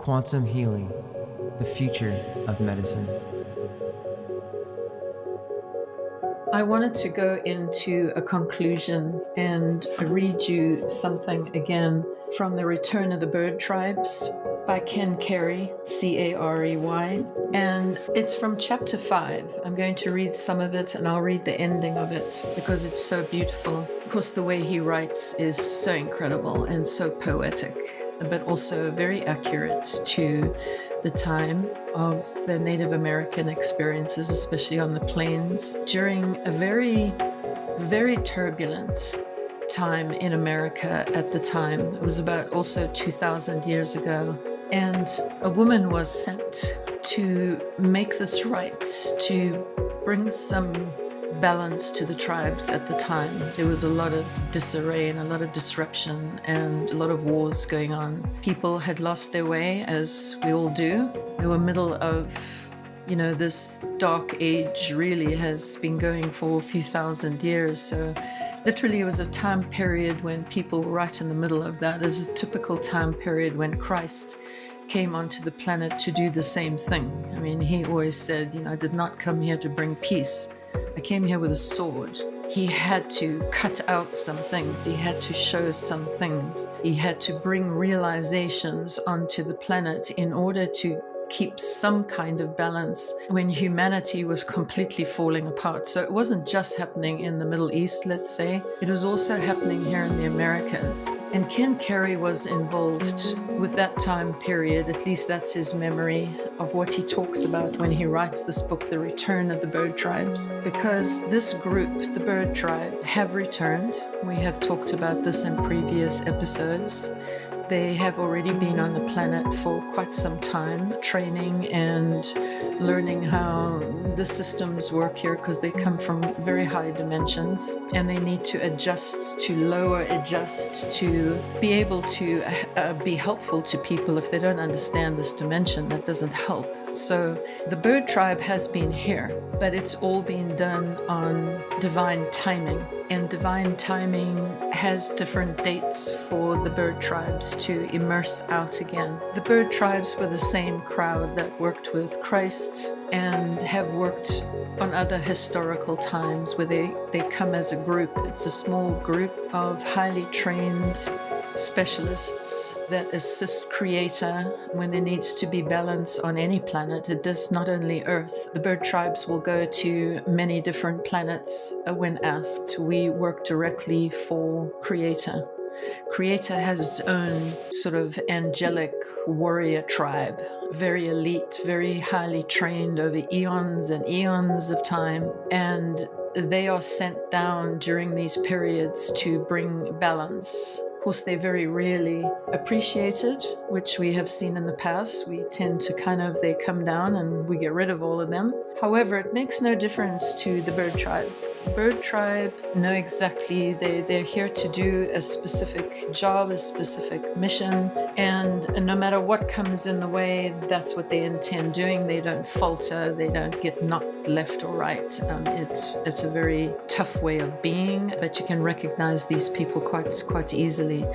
Quantum healing, the future of medicine. I wanted to go into a conclusion and read you something again from The Return of the Bird Tribes by Ken Carey, Carey. And it's from chapter 5. I'm going to read some of it and I'll read the ending of it because it's so beautiful. Of course, the way he writes is so incredible and so poetic, but also very accurate to the time of the Native American experiences, especially on the plains, during a very, very turbulent time in America at the time. It was about also 2,000 years ago. And a woman was sent to make this right, to bring some balance to the tribes at the time. There was a lot of disarray and a lot of disruption and a lot of wars going on. People had lost their way, as we all do. They were middle of, this dark age really has been going for a few thousand years. So literally it was a time period when people were right in the middle of that. It's a typical time period when Christ came onto the planet to do the same thing. I mean, he always said, I did not come here to bring peace. I came here with a sword. He had to cut out some things. He had to show some things. He had to bring realizations onto the planet in order to keep some kind of balance when humanity was completely falling apart. So it wasn't just happening in the Middle East, let's say. It was also happening here in the Americas. And Ken Carey was involved with that time period. At least that's his memory of what he talks about when he writes this book, The Return of the Bird Tribes. Because this group, the Bird Tribe, have returned. We have talked about this in previous episodes. They have already been on the planet for quite some time, training and learning how the systems work here, because they come from very high dimensions and they need to adjust to be able to be helpful to people. If they don't understand this dimension, that doesn't help. So the Bird Tribe has been here, but it's all been done on divine timing. And divine timing has different dates for the bird tribes to immerse out again. The bird tribes were the same crowd that worked with Christ and have worked on other historical times where they come as a group. It's a small group of highly trained specialists that assist Creator when there needs to be balance on any planet. It does not only Earth. The bird tribes will go to many different planets when asked. We work directly for Creator. Creator has its own sort of angelic warrior tribe, very elite, very highly trained over eons and eons of time, and they are sent down during these periods to bring balance. Of course, they're very rarely appreciated, which we have seen in the past. We tend to they come down and we get rid of all of them. However, it makes no difference to the bird tribe. Bird tribe know exactly they're here to do a specific job, a specific mission, and no matter what comes in the way, that's what they intend doing. They don't falter, they don't get knocked left or right. It's a very tough way of being, but you can recognize these people quite easily.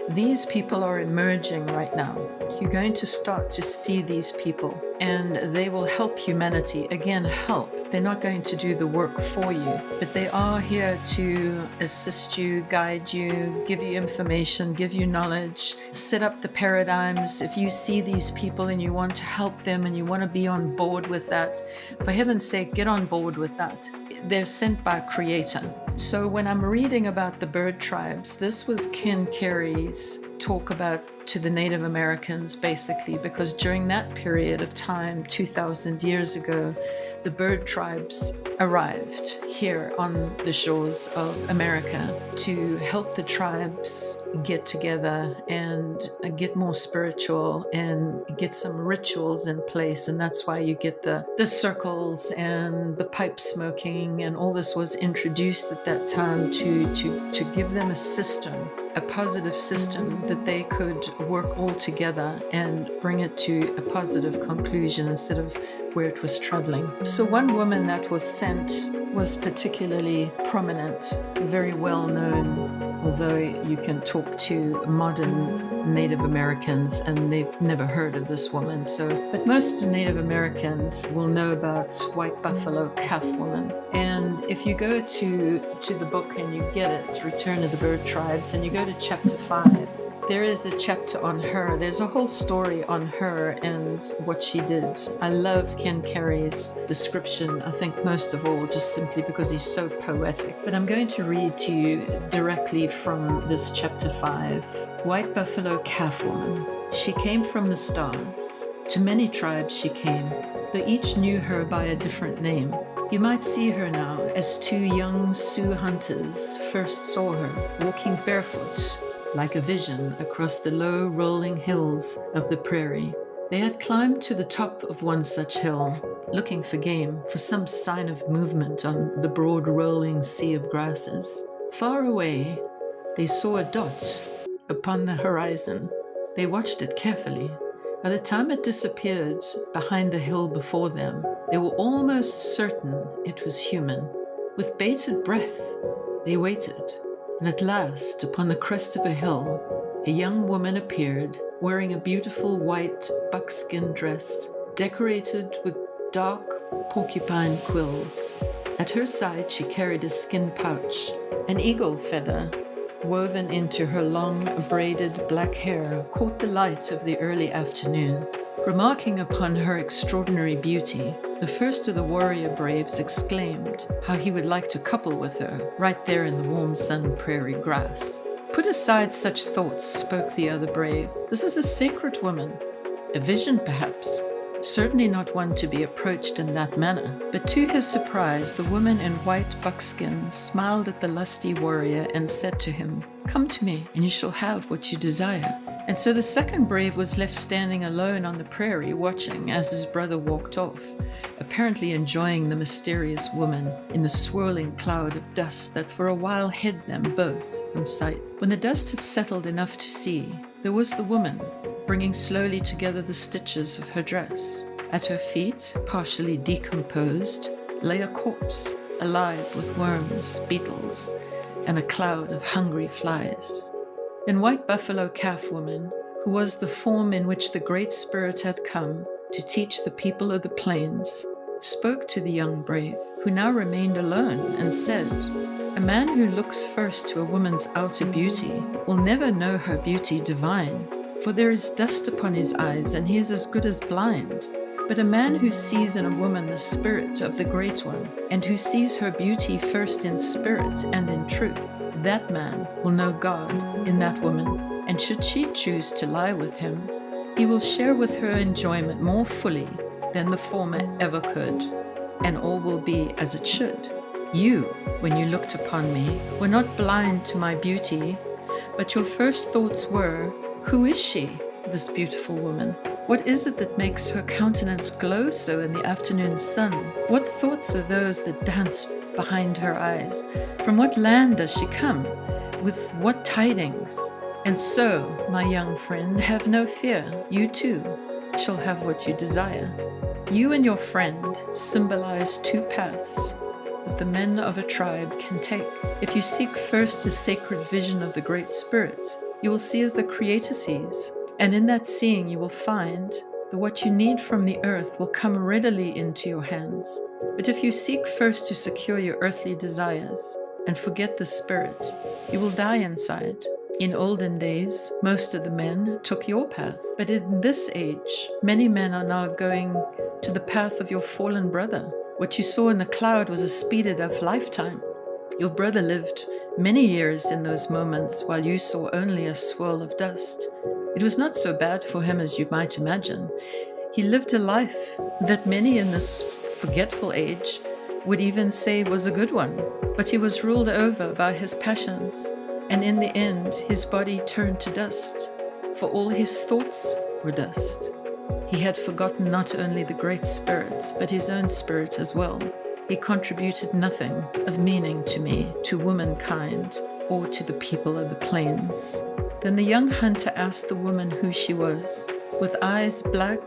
These people are emerging right now. You're going to start to see these people, and they will help humanity. Again, help. They're not going to do the work for you, but they are here to assist you, guide you, give you information, give you knowledge, set up the paradigms. If you see these people and you want to help them and you want to be on board with that, for heaven's sake, get on board with that. They're sent by Creator. So when I'm reading about the bird tribes, this was Ken Carey's talk about to the Native Americans, basically, because during that period of time, 2,000 years ago, the bird tribes arrived here on the shores of America to help the tribes get together and get more spiritual and get some rituals in place. And that's why you get the circles and the pipe smoking, and all this was introduced at that time to give them a system, a positive system that they could work all together and bring it to a positive conclusion instead of where it was troubling. So one woman that was sent was particularly prominent, very well-known although you can talk to modern Native Americans and they've never heard of this woman. But most Native Americans will know about White Buffalo Calf Woman. And if you go to the book and you get it, Return of the Bird Tribes, and you go to chapter 5, there is a chapter on her. There's a whole story on her and what she did. I love Ken Carey's description, I think most of all, just simply because he's so poetic. But I'm going to read to you directly from this chapter 5. White Buffalo Calf Woman. She came from the stars. To many tribes she came, though each knew her by a different name. You might see her now as two young Sioux hunters first saw her, walking barefoot, like a vision across the low rolling hills of the prairie. They had climbed to the top of one such hill, looking for game, for some sign of movement on the broad rolling sea of grasses. Far away, they saw a dot upon the horizon. They watched it carefully. By the time it disappeared behind the hill before them, they were almost certain it was human. With bated breath, they waited. And at last, upon the crest of a hill, a young woman appeared, wearing a beautiful white buckskin dress, decorated with dark porcupine quills. At her side, she carried a skin pouch, an eagle feather woven into her long, braided black hair caught the light of the early afternoon. Remarking upon her extraordinary beauty, the first of the warrior braves exclaimed how he would like to couple with her right there in the warm sun prairie grass. Put aside such thoughts, spoke the other brave. This is a sacred woman, a vision perhaps, certainly not one to be approached in that manner. But to his surprise, the woman in white buckskin smiled at the lusty warrior and said to him, "Come to me, and you shall have what you desire." And so the second brave was left standing alone on the prairie, watching as his brother walked off, apparently enjoying the mysterious woman in the swirling cloud of dust that for a while hid them both from sight. When the dust had settled enough to see, there was the woman, bringing slowly together the stitches of her dress. At her feet, partially decomposed, lay a corpse, alive with worms, beetles, and a cloud of hungry flies. Then White Buffalo Calf Woman, who was the form in which the Great Spirit had come to teach the people of the plains, spoke to the young brave, who now remained alone, and said, "A man who looks first to a woman's outer beauty will never know her beauty divine, for there is dust upon his eyes, and he is as good as blind. But a man who sees in a woman the spirit of the Great One, and who sees her beauty first in spirit and in truth, that man will know God in that woman, and should she choose to lie with him, he will share with her enjoyment more fully than the former ever could, and all will be as it should. You, when you looked upon me, were not blind to my beauty, but your first thoughts were, who is she, this beautiful woman? What is it that makes her countenance glow so in the afternoon sun? What thoughts are those that dance behind her eyes? From what land does she come? With what tidings? And so, my young friend, have no fear. You too shall have what you desire. You and your friend symbolize two paths that the men of a tribe can take. If you seek first the sacred vision of the Great Spirit, you will see as the Creator sees. And in that seeing you will find that what you need from the earth will come readily into your hands. But if you seek first to secure your earthly desires and forget the spirit, you will die inside. In olden days, most of the men took your path. But in this age, many men are now going to the path of your fallen brother. What you saw in the cloud was a speeded up lifetime. Your brother lived many years in those moments while you saw only a swirl of dust. It was not so bad for him as you might imagine. He lived a life that many in this forgetful age would even say was a good one, but he was ruled over by his passions, and in the end his body turned to dust, for all his thoughts were dust. He had forgotten not only the Great Spirit, but his own spirit as well. He contributed nothing of meaning to me, to womankind, or to the people of the plains. Then the young hunter asked the woman who she was. With eyes black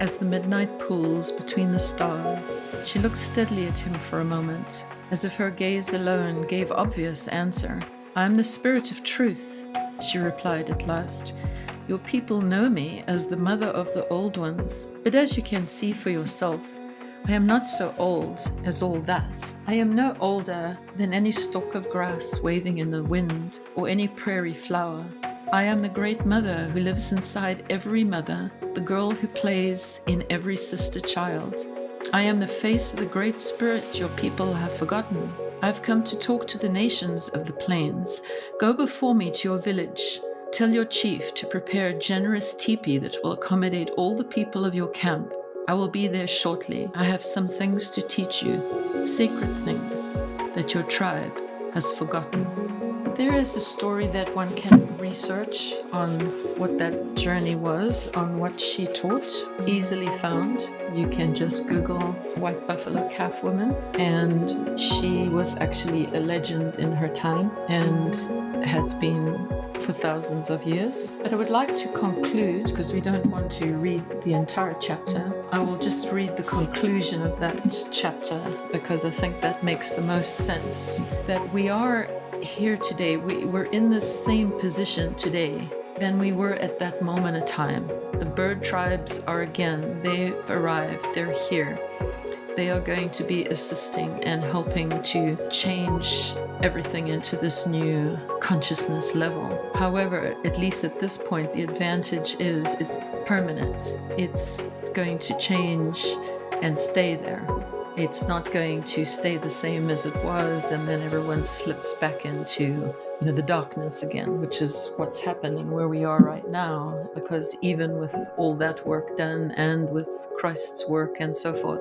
as the midnight pools between the stars, she looked steadily at him for a moment, as if her gaze alone gave obvious answer. I am the spirit of truth, she replied at last. Your people know me as the mother of the old ones, but as you can see for yourself, I am not so old as all that. I am no older than any stalk of grass waving in the wind or any prairie flower. I am the great mother who lives inside every mother, the girl who plays in every sister child. I am the face of the great spirit your people have forgotten. I've come to talk to the nations of the plains. Go before me to your village. Tell your chief to prepare a generous teepee that will accommodate all the people of your camp. I will be there shortly. I have some things to teach you, sacred things that your tribe has forgotten. There is a story that one can research on what that journey was, on what she taught, easily found. You can just Google White Buffalo Calf Woman, and she was actually a legend in her time and has been for thousands of years. But I would like to conclude, because we don't want to read the entire chapter, I will just read the conclusion of that chapter because I think that makes the most sense. That we are here today, we're in the same position today than we were at that moment of time. The bird tribes are again, they've arrived, they're here. They are going to be assisting and helping to change everything into this new consciousness level. However, at least at this point, the advantage is it's permanent. It's going to change and stay there. It's not going to stay the same as it was, and then everyone slips back into the darkness again, which is what's happening where we are right now. Because even with all that work done and with Christ's work and so forth,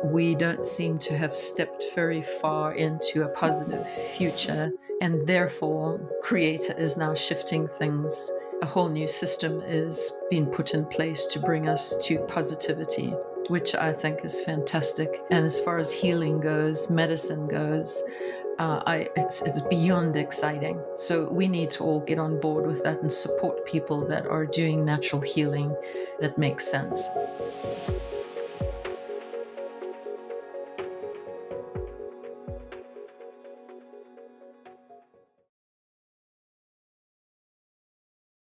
we don't seem to have stepped very far into a positive future, and therefore Creator is now shifting things. A whole new system is being put in place to bring us to positivity, which I think is fantastic. And as far as healing goes, medicine goes, it's beyond exciting. So we need to all get on board with that and support people that are doing natural healing that makes sense.